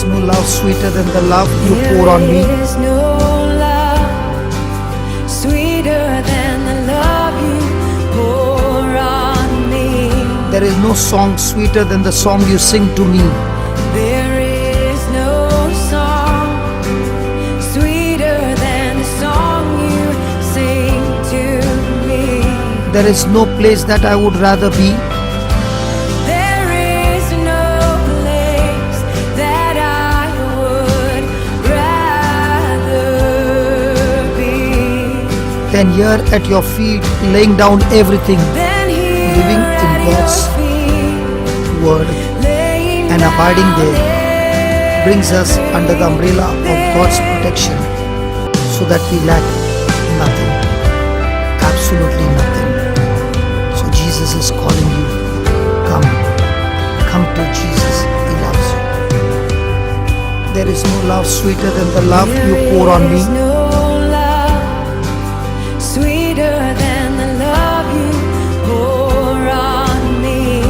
no love sweeter than the love you pour on me. There is no love sweeter than the love you pour on me. There is no song sweeter than the song you sing to me. There is no song sweeter than the song you sing to me. There is no place that I would rather be There is no place that I would rather be than here at your feet, laying down everything, than here living in at God's your feet, word, laying and abiding down there brings us under the umbrella of God's protection, so that we lack nothing, absolutely nothing. So Jesus is calling you. Come to Jesus. He loves you. There is no love sweeter than the love you pour on me. There is no love sweeter than the love you pour on me.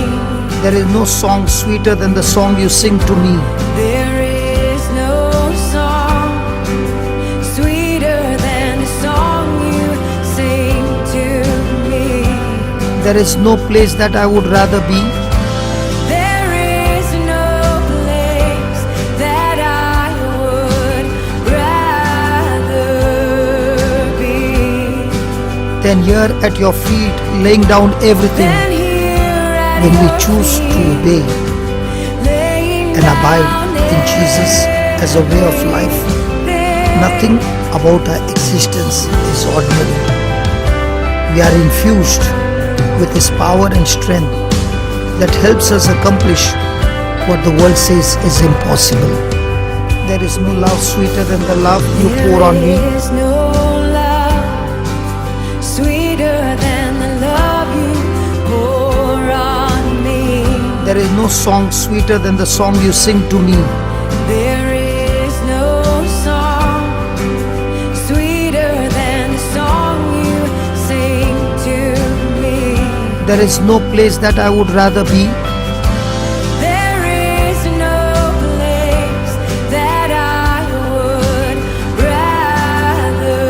There is no song sweeter than the song you sing to me. There is no song sweeter than the song you sing to me. There is no place that I would rather be There is no place that I would rather be than here at your feet, laying down everything than here at when we your choose to feet, obey laying and abide down in Jesus as a way of life. Nothing about our existence is ordinary. We are infused with His power and strength that helps us accomplish what the world says is impossible. There is no love sweeter than the love you pour on me. There is no love sweeter than the love you pour on me. There is no song sweeter than the song you sing to me. There is no song sweeter than the song you sing to me. There is no place that I would rather be There is no place that I would rather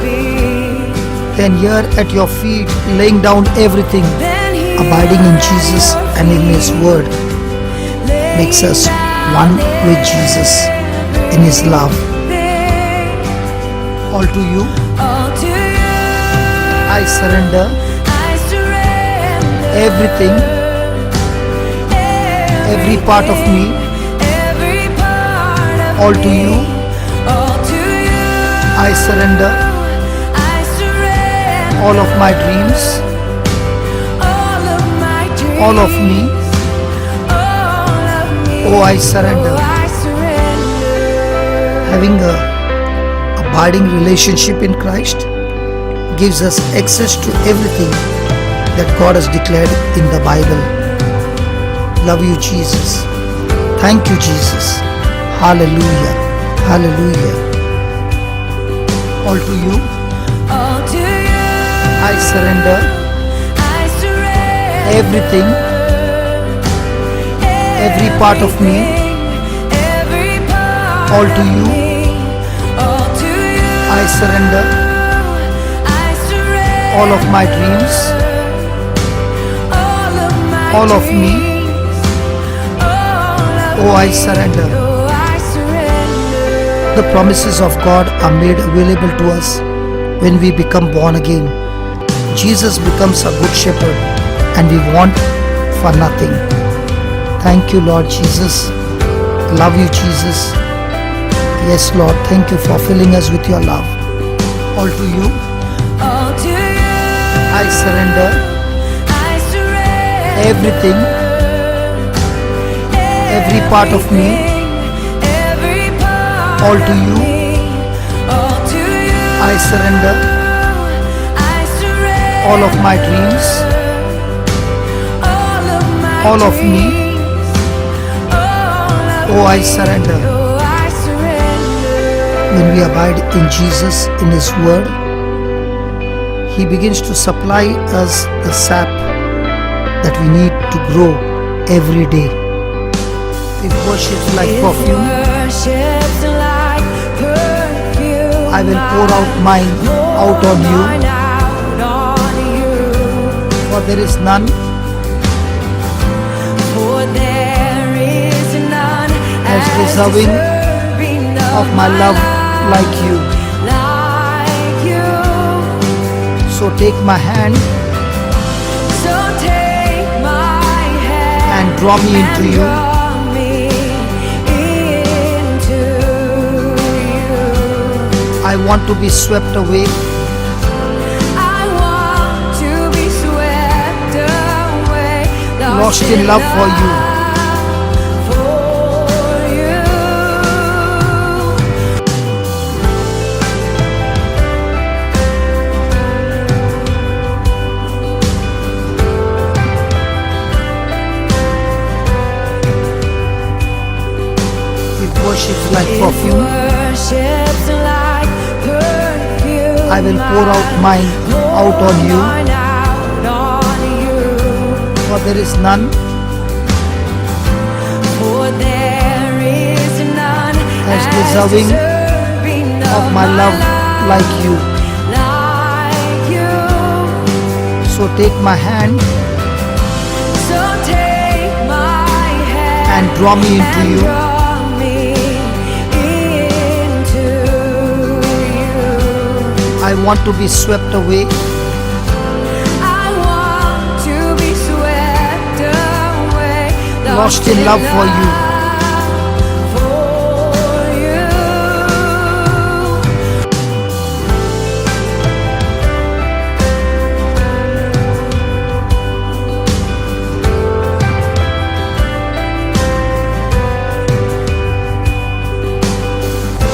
be than here at your feet, laying down everything, than here abiding in at Jesus your and in His feet, word makes laying us down one with Jesus in His love. everything. All to you, All to you I surrender I surrender everything, every part of me, every part of all to me. you. All to you I surrender I surrender all of my dreams, all of my dreams, all of me. all of me. Oh, I surrender. Oh, I surrender. Having a abiding relationship in Christ gives us access to everything that God has declared in the Bible. Love you, Jesus. Thank you, Jesus. Hallelujah. Hallelujah. All to you, All to you I surrender I surrender everything, every part of me, every part all to of you. me. All to you I surrender I surrender all of my dreams, all of me. Oh, I surrender. The promises of God are made available to us when we become born again. Jesus becomes a good shepherd and we want for nothing. Thank you, Lord Jesus. Love you, Jesus. Yes, Lord, thank you for filling us with your love. All to you, All to you I surrender I surrender everything, every part of me, every part all to of you. me. All to you I surrender I surrender all of my dreams, all of me. Oh, I surrender. When we abide in Jesus, in His Word, He begins to supply us the sap that we need to grow every day. If worship's like If perfume, worship's like perfume, I will pour out mine out on you. mine out on you. For there is none For there is none as deserving of my love like you. like you. So take my hand So take my hand and draw me into and you. draw me into you. I want to be swept away I want to be swept away, lost in love for you. for you. If worship's like If perfume, worship's like perfume, I will pour out mine out on you. mine out on you. For there is none For there is none as deserving of my love like you. like you. So take my hand So take my hand and draw me into and you. draw me into you. I want to be swept away I want to be swept away, lost in love for you. for you.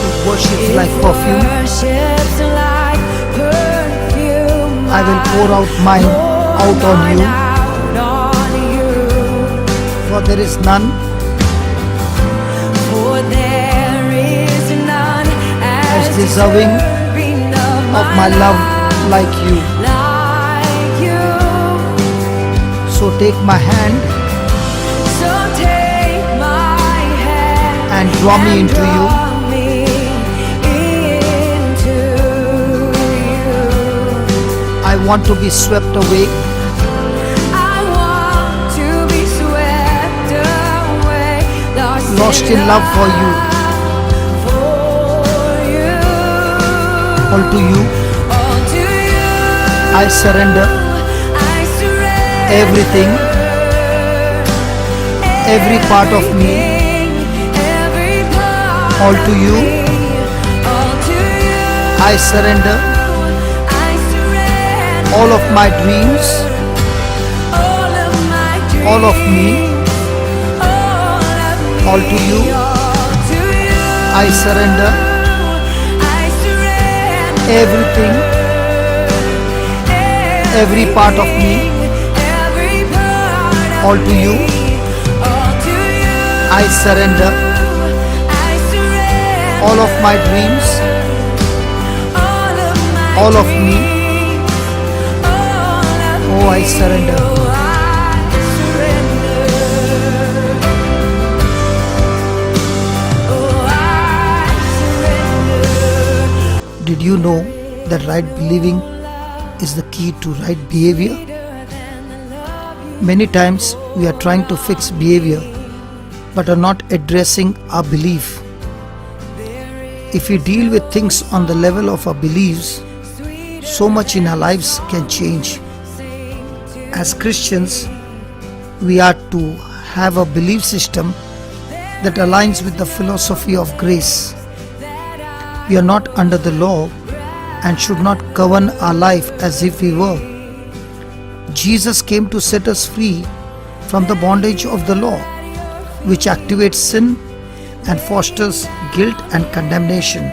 If worship's like perfume, Worship's like perfume, I will pour out mine out on you. out on you. For there is none For there is none as deserving of my love like you. like you. So take my hand So take my hand and draw me into you. draw me into you. I want to be swept away I want to be swept away, lost in love for you. for you. All to you All to you I surrender I surrender everything, every part of me. every part All to you of me. All to you I surrender I surrender all of my dreams, all of my dreams, all of me. All to you all to you I surrender I surrender everything, every part of me. every part of All to you me. All to you I surrender I surrender all of my dreams, all of my all of me. dreams, all of Oh, I surrender. Oh, I surrender. Oh, I surrender. Did you know that right believing is the key to right behavior? Many times we are trying to fix behavior but are not addressing our belief. If we deal with things on the level of our beliefs, so much in our lives can change. As Christians, we are to have a belief system that aligns with the philosophy of grace. We are not under the law and should not govern our life as if we were. Jesus came to set us free from the bondage of the law, which activates sin and fosters guilt and condemnation.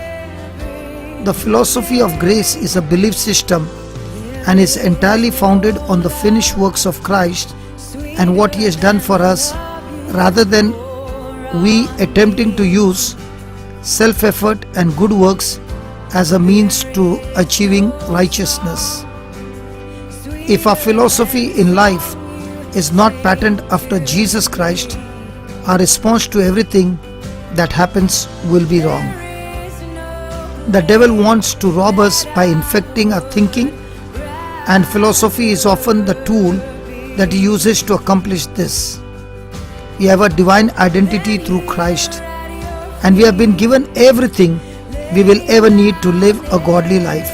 The philosophy of grace is a belief system and is entirely founded on the finished works of Christ and what He has done for us, rather than we attempting to use self-effort and good works as a means to achieving righteousness. If our philosophy in life is not patterned after Jesus Christ, our response to everything that happens will be wrong. The devil wants to rob us by infecting our thinking, and philosophy is often the tool that he uses to accomplish this. We have a divine identity through Christ, and we have been given everything we will ever need to live a godly life.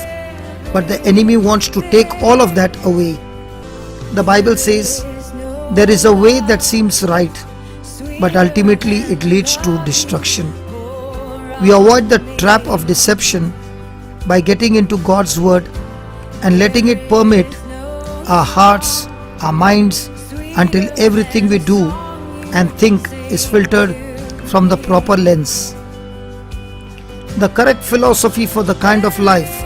But the enemy wants to take all of that away. The Bible says, there is a way that seems right, but ultimately it leads to destruction. We avoid the trap of deception by getting into God's Word and letting it permeate our hearts, our minds, until everything we do and think is filtered from the proper lens. The correct philosophy for the kind of life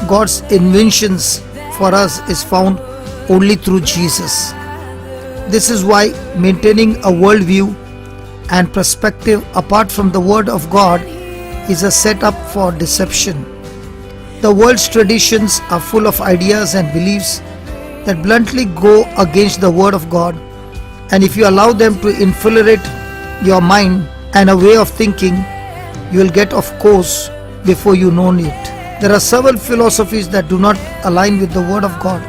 God's inventions for us is found only through Jesus. This is why maintaining a worldview and perspective apart from the Word of God is a setup for deception. The world's traditions are full of ideas and beliefs that bluntly go against the Word of God, and if you allow them to infiltrate your mind and a way of thinking, you will get off course before you know it. There are several philosophies that do not align with the Word of God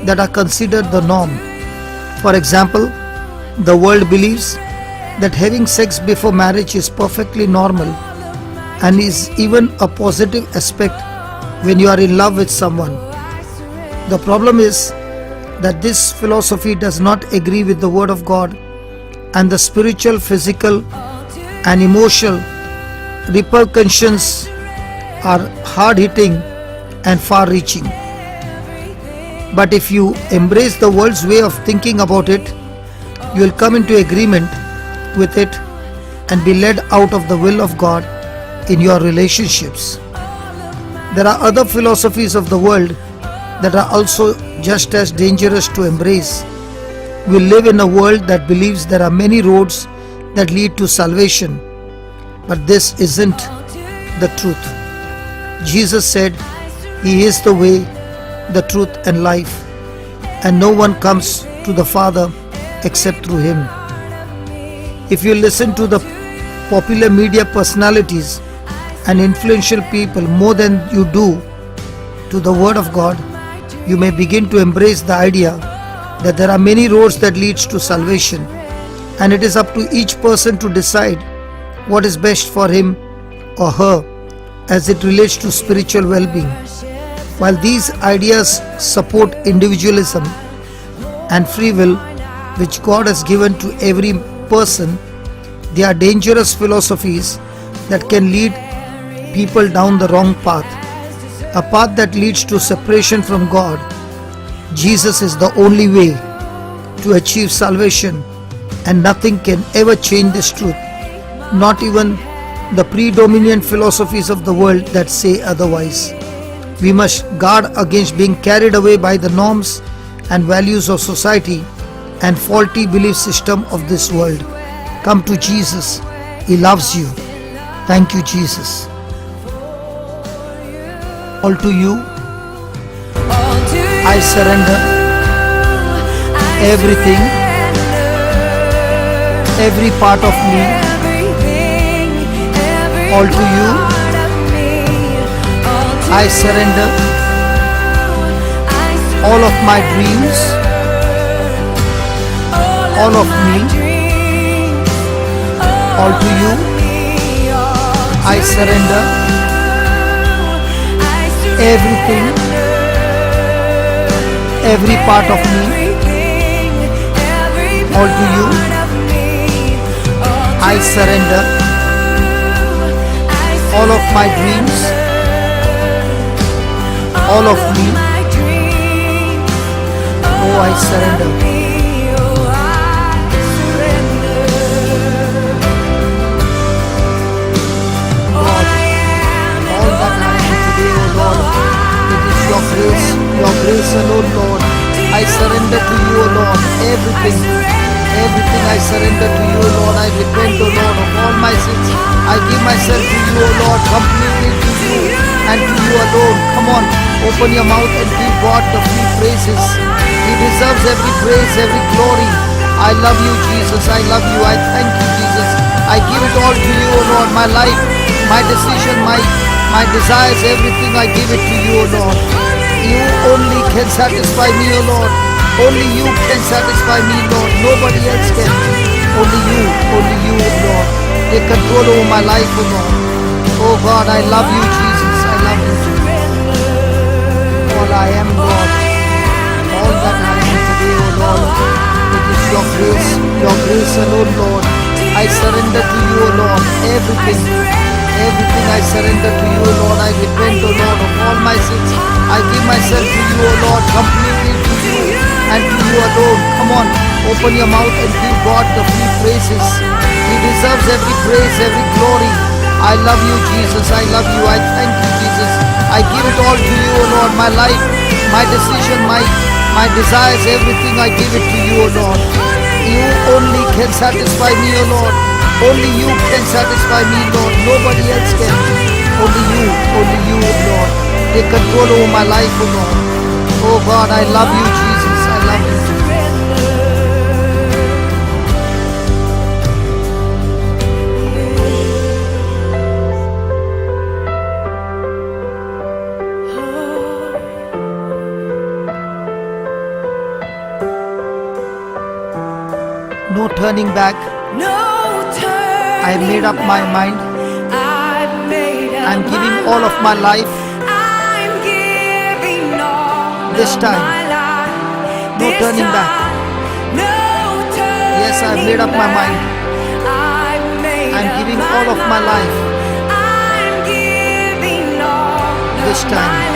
that are considered the norm. For example, the world believes that having sex before marriage is perfectly normal and is even a positive aspect when you are in love with someone. The problem is that this philosophy does not agree with the Word of God, and the spiritual, physical, and emotional repercussions are hard-hitting and far-reaching. But if you embrace the world's way of thinking about it, you will come into agreement with it and be led out of the will of God in your relationships. There are other philosophies of the world that are also just as dangerous to embrace. We live in a world that believes there are many roads that lead to salvation, but this isn't the truth. Jesus said, He is the way, the truth and life, and no one comes to the Father except through Him. If you listen to the popular media personalities and influential people more than you do to the Word of God, you may begin to embrace the idea that there are many roads that leads to salvation, and it is up to each person to decide what is best for him or her as it relates to spiritual well-being. While these ideas support individualism and free will, which God has given to every person, they are dangerous philosophies that can lead people down the wrong path, a path that leads to separation from God. Jesus is the only way to achieve salvation, and nothing can ever change this truth, not even the predominant philosophies of the world that say otherwise. We must guard against being carried away by the norms and values of society and faulty belief system of this world. Come to Jesus. He loves you. Thank you, Jesus. All to you, I surrender everything, every part of me. All to you, I surrender all of my dreams, all of me. All to you, I surrender everything, every part of me. All to you, I surrender all of my dreams, all of me. Oh, I surrender. Your grace alone, Lord. I surrender to you, O Lord, everything I surrender to you, O Lord. I repent, O Lord, of all my sins. I give myself to you, O Lord, completely to you and to you alone. Come on, open your mouth and give God the free praises. He deserves every praise, every glory. I love you, Jesus. I love you. I thank you, Jesus. I give it all to you, O Lord. My life, my decision, my desires, everything I give it to you, O Lord. You only can satisfy me, O Lord. Only you can satisfy me, Lord. Nobody else can. Only you, O Lord. Take control over my life, O Lord. Oh God, I love you, Jesus. I love you, Jesus. All I am, Lord. All that I am today, O Lord. It is your grace alone, Lord. I surrender to you, O Lord. Everything I surrender to you, O Lord. I repent, O Lord, of all my sins. I give myself to you, O Lord, completely to you and to you alone. Come on, open your mouth and give God the free praises. He deserves every praise, every glory. I love you, Jesus. I love you. I thank you, Jesus. I give it all to you, O Lord. My life, my decision, my desires, everything I give it to you, O Lord. You only can satisfy me, O Lord. Only you can satisfy me, Lord. Nobody else can. Only you, O Lord. Take control over my life, O Lord. Oh God, I love you, Jesus. I love you, Jesus. No turning back. I made up my mind. I'm giving all of my life. This time, no turning back. Yes, I made up my mind. I'm giving all of my life. This time.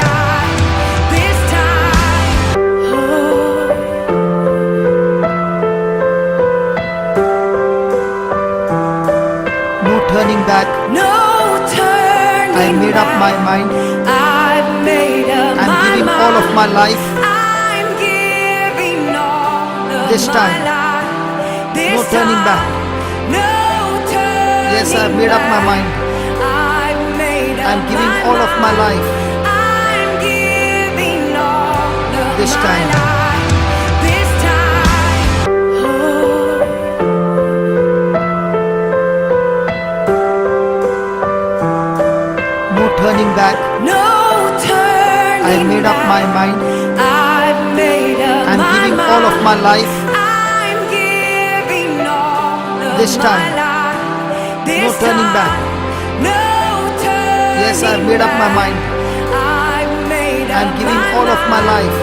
Turning back. I made up my mind. I'm giving all of my life. This time. No turning back. Yes, I made up my mind. I'm giving all of my life. This time. Turning back. I made up my mind. I'm giving all of my life. This time. No turning back. Yes, I made up my mind. I'm giving all of my life.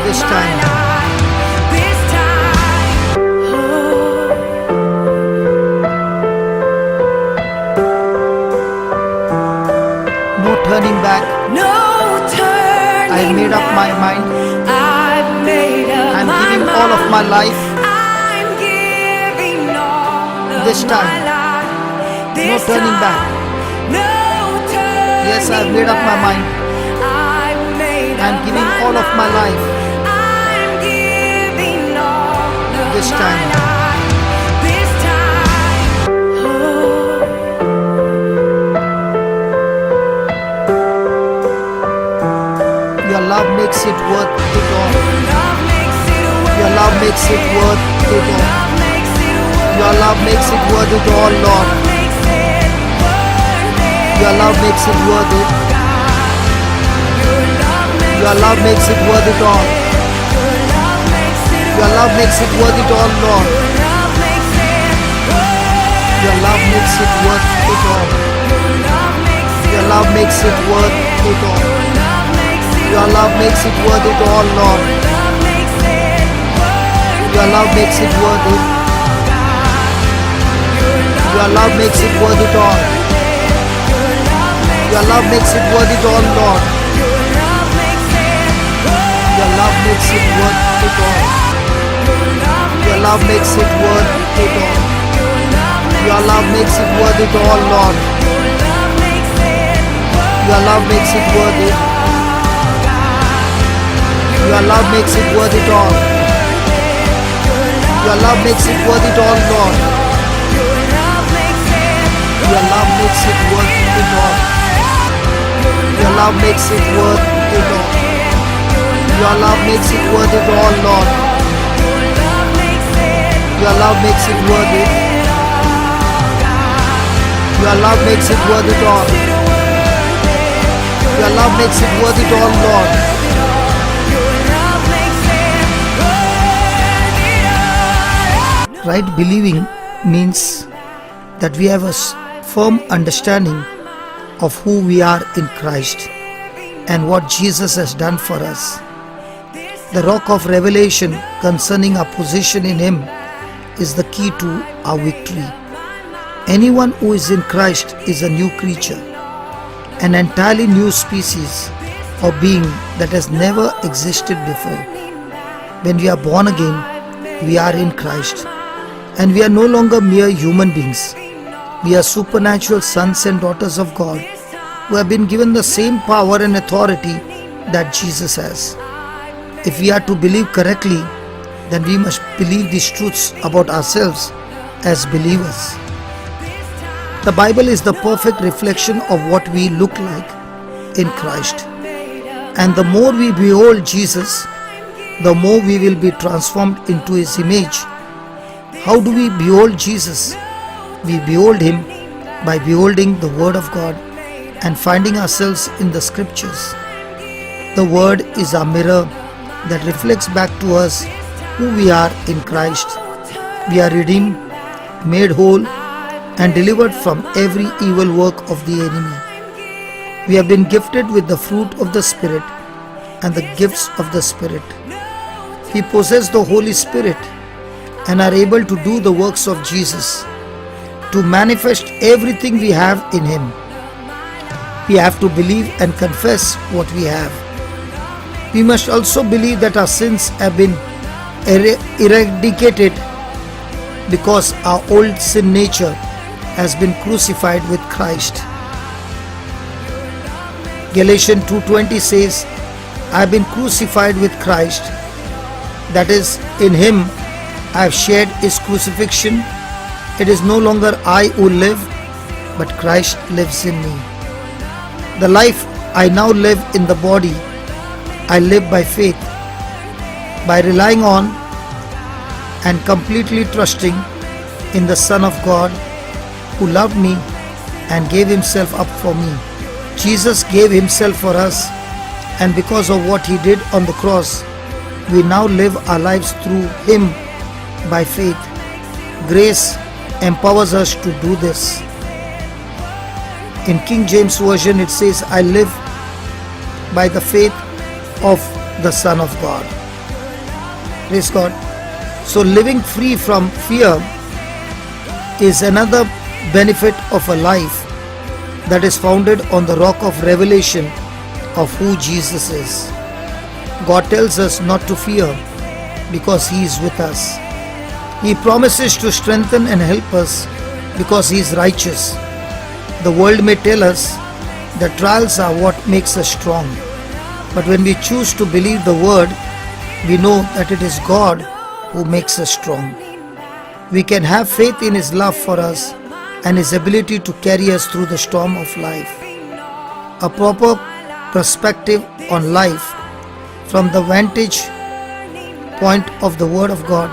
This time. Turning back. I made up my mind. I'm giving all of my life. This time. No turning back. Yes, I made up my mind. I'm giving all of my life. This time. Your love makes it worth it all. Your love makes it worth it all. Your love makes it worth it all, Lord. Your love makes it worth it. Your love makes it worth it all. Your love makes it worth it all, Lord. Your love makes it worth it all. Your love makes it worth it all. Your love makes it worth it all, Lord. Your love makes it worth it. Your love makes it worth it all. Your love makes it worth it all, Lord. Your love makes it worth it all. Your love makes it worth it all. Your love makes it worth it all, Lord. Your love makes it worth it. Your love makes it worth it all. Your love makes it worth it all, Lord. Your love makes it worth it all. Your love makes it worth it all. Your love makes it worth it all, Lord. Your love makes it worth it. Your love makes it worth it all. Your love makes it worth it all, Lord. Right believing means that we have a firm understanding of who we are in Christ and what Jesus has done for us. The rock of revelation concerning our position in Him is the key to our victory. Anyone who is in Christ is a new creature, an entirely new species or being that has never existed before. When we are born again, we are in Christ, and we are no longer mere human beings. We are supernatural sons and daughters of God who have been given the same power and authority that Jesus has. If we are to believe correctly, then we must believe these truths about ourselves as believers. The Bible is the perfect reflection of what we look like in Christ. And the more we behold Jesus, the more we will be transformed into His image. How do we behold Jesus? We behold Him by beholding the Word of God and finding ourselves in the Scriptures. The Word is our mirror that reflects back to us who we are in Christ. We are redeemed, made whole, and delivered from every evil work of the enemy. We have been gifted with the fruit of the Spirit and the gifts of the Spirit. We possess the Holy Spirit and are able to do the works of Jesus, to manifest everything we have in Him. We have to believe and confess what we have. We must also believe that our sins have been eradicated because our old sin nature has been crucified with Christ. Galatians 2:20 says, I have been crucified with Christ. That is, in Him I have shared His crucifixion. It is no longer I who live, but Christ lives in me. The life I now live in the body, I live by faith, by relying on and completely trusting in the Son of God who loved me and gave Himself up for me. Jesus gave Himself for us, and because of what He did on the cross, we now live our lives through Him by faith. Grace empowers us to do this. In King James Version it says, I live by the faith of the Son of God. Praise God. So living free from fear is another benefit of a life that is founded on the rock of revelation of who Jesus is. God tells us not to fear because He is with us. He promises to strengthen and help us because He is righteous. The world may tell us that trials are what makes us strong. But when we choose to believe the Word, we know that it is God who makes us strong. We can have faith in His love for us and His ability to carry us through the storm of life. A proper perspective on life from the vantage point of the Word of God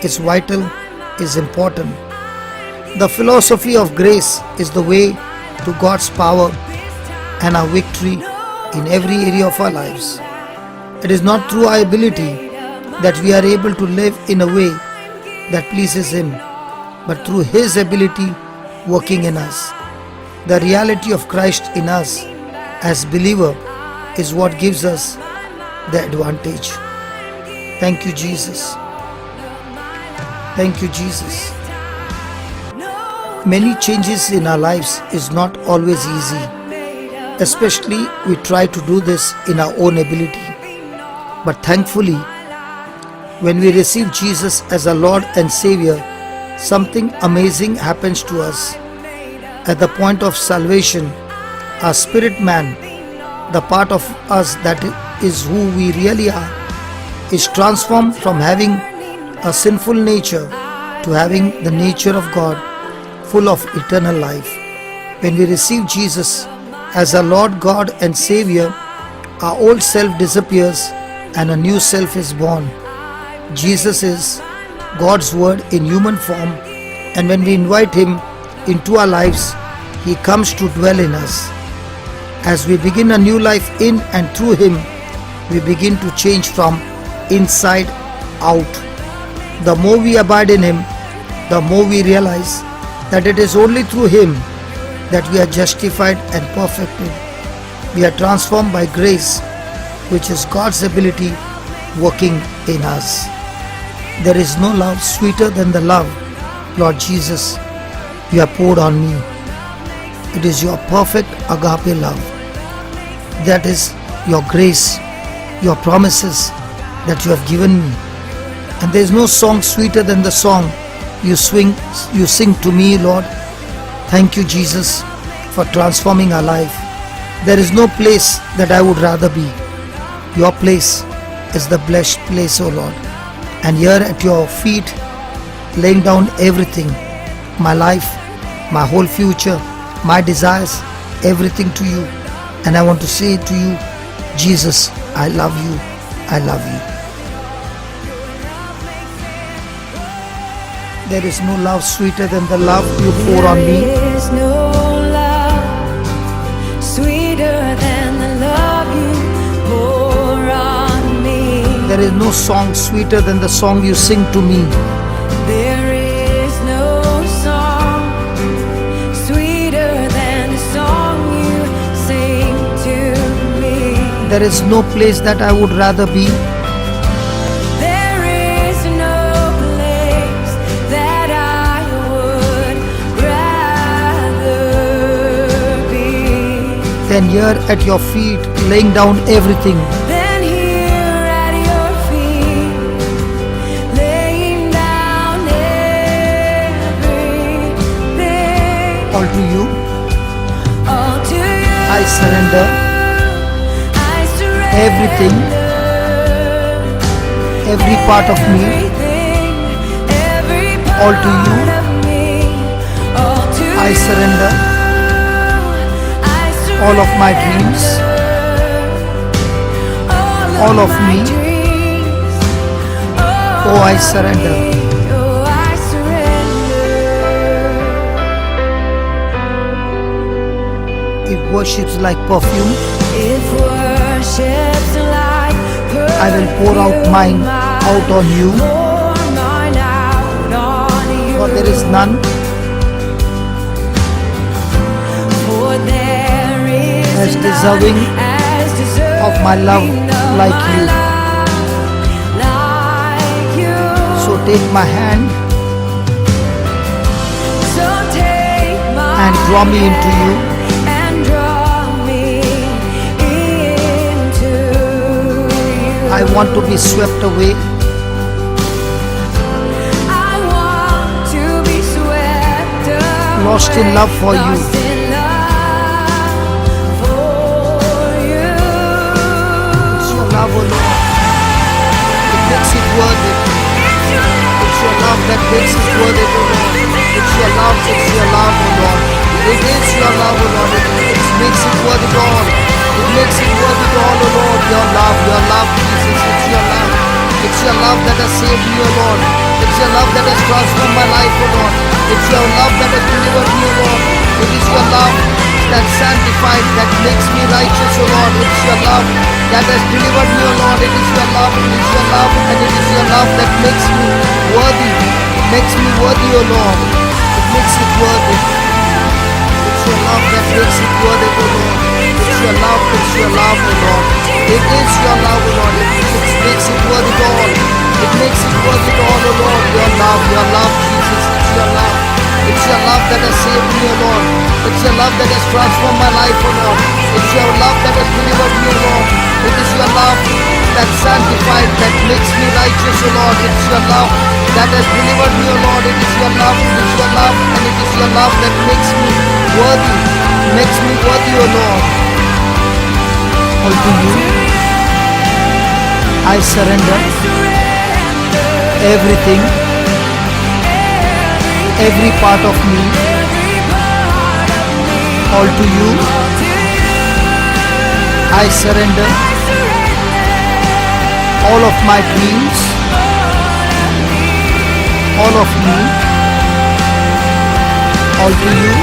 is vital, is important. The philosophy of grace is the way to God's power and our victory in every area of our lives. It is not through our ability that we are able to live in a way that pleases Him, but through His ability working in us. The reality of Christ in us as believer is what gives us the advantage. Thank you, Jesus. Thank you, Jesus. Many changes in our lives is not always easy. Especially we try to do this in our own ability. But thankfully, when we receive Jesus as our Lord and Savior, something amazing happens to us. At the point of salvation, our spirit man, the part of us that is who we really are, is transformed from having a sinful nature to having the nature of God, full of eternal life. When we receive Jesus as our Lord God and Savior, our old self disappears and a new self is born. Jesus is God's Word in human form, and when we invite Him into our lives, He comes to dwell in us. As we begin a new life in and through Him, we begin to change from inside out. The more we abide in Him, the more we realize that it is only through Him that we are justified and perfected. We are transformed by grace, which is God's ability working in us. There is no love sweeter than the love, Lord Jesus, you have poured on me. It is your perfect agape love. That is your grace, your promises that you have given me. And there is no song sweeter than the song you sing to me, Lord. Thank you, Jesus, for transforming our life. There is no place that I would rather be. Your place is the blessed place, O Lord. And here at your feet, laying down everything, my life, my whole future, my desires, everything to you. And I want to say to you, Jesus, I love you. I love you. There is no love sweeter than the love you pour on me. There is no love sweeter than the love you pour on me. There is no song sweeter than the song you sing to me. There is no song sweeter than the song you sing to me. There is no place that I would rather be. There is no place that I would rather be Then here at your feet, laying down everything. than here at your feet, laying down everything. All to you, All to you I surrender I surrender everything, every part of me. everything, every All to you, part of me. All to I you surrender I surrender all of my dreams, all of my me. dreams, Oh, I surrender. oh, I surrender. If worship's like perfume, If worship's like I will pour out mine out on you. pour mine out on you. For there is none For there is as none deserving as deserving of my love of like my you. love like you. So take my hand So take my and draw me into you. and draw me into you. I want to be swept away I want to be swept away. Lost in love for you. Lost in love for you. It's your love, O Lord. It makes it worth it. It's your love that makes it worth it, O Lord. It's your love, O Lord. It is your love, O Lord. It makes it worth it all. It makes it worth it all, O Lord. Your love, Jesus. It's your love. It's your love that has saved me, O Lord. It's your love that has transformed my life, O Lord. It's your love that has delivered me, O Lord. It is your love that sanctified, that makes me righteous, O Lord. It's your love that has delivered me, O Lord. It is your love, and it is your love that makes me worthy. Makes me worthy, O Lord. It makes it worthy. It's your love that makes it worthy, O Lord. It's your love, O Lord. It is your love, O Lord. It makes it worthy all. It makes it worthy all, O Lord. Your love, Jesus. It's your love. It's your love that has saved me, O Lord. It's your love that has transformed my life, O Lord. It's your love that has delivered me, O Lord. It is your love that sanctified, that makes me righteous, O Lord. It's your love that has delivered me, O Lord. It is your love, and it is your love that makes me worthy, O Lord. All to you, I surrender everything, every part of me. All to you, I surrender all of my dreams, all of me, all to you.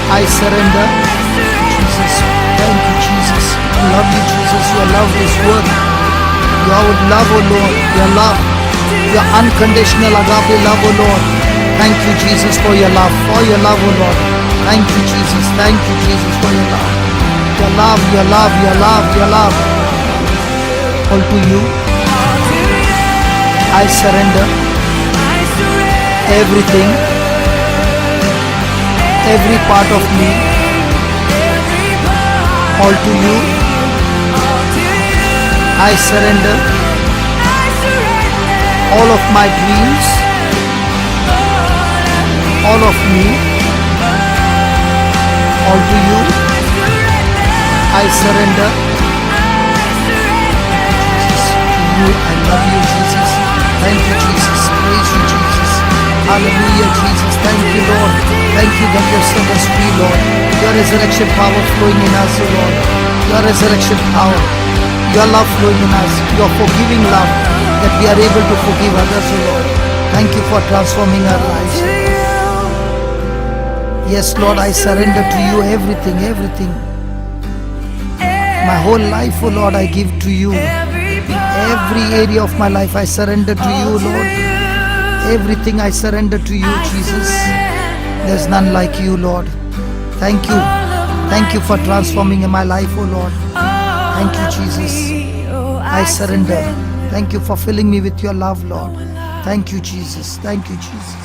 I surrender. Jesus, thank you, Jesus. I love you, Jesus. Your love is worth. Your love, O Lord. Your love. Your unconditional agape love, O Lord. Thank you, Jesus, for your love. For your love, O Lord. Thank you, Jesus. Thank you, Jesus, for your love. Your love, your love, your love, your love. All to you. I surrender everything, every part of me, all to you. I surrender all of my dreams, all of me, all to you. I surrender. Jesus, to you. I love you, Jesus. Thank you, Jesus. Praise you, Jesus. Hallelujah, Jesus. Thank you, Lord. Thank you that you have set us free, Lord. Your resurrection power flowing in us, O Lord. Your resurrection power. Your love flowing in us. Your forgiving love, that we are able to forgive others, O Lord. Thank you for transforming our lives. Yes, Lord, I surrender to you everything, everything. My whole life, O Lord, I give to you. Every area of my life I surrender to you, Lord. Everything I surrender to you, Jesus. There's none like you, Lord. Thank you. Thank you for transforming in my life, O Lord. Thank you, Jesus. I surrender. Thank you for filling me with your love, Lord. Thank you, Jesus. Thank you, Jesus.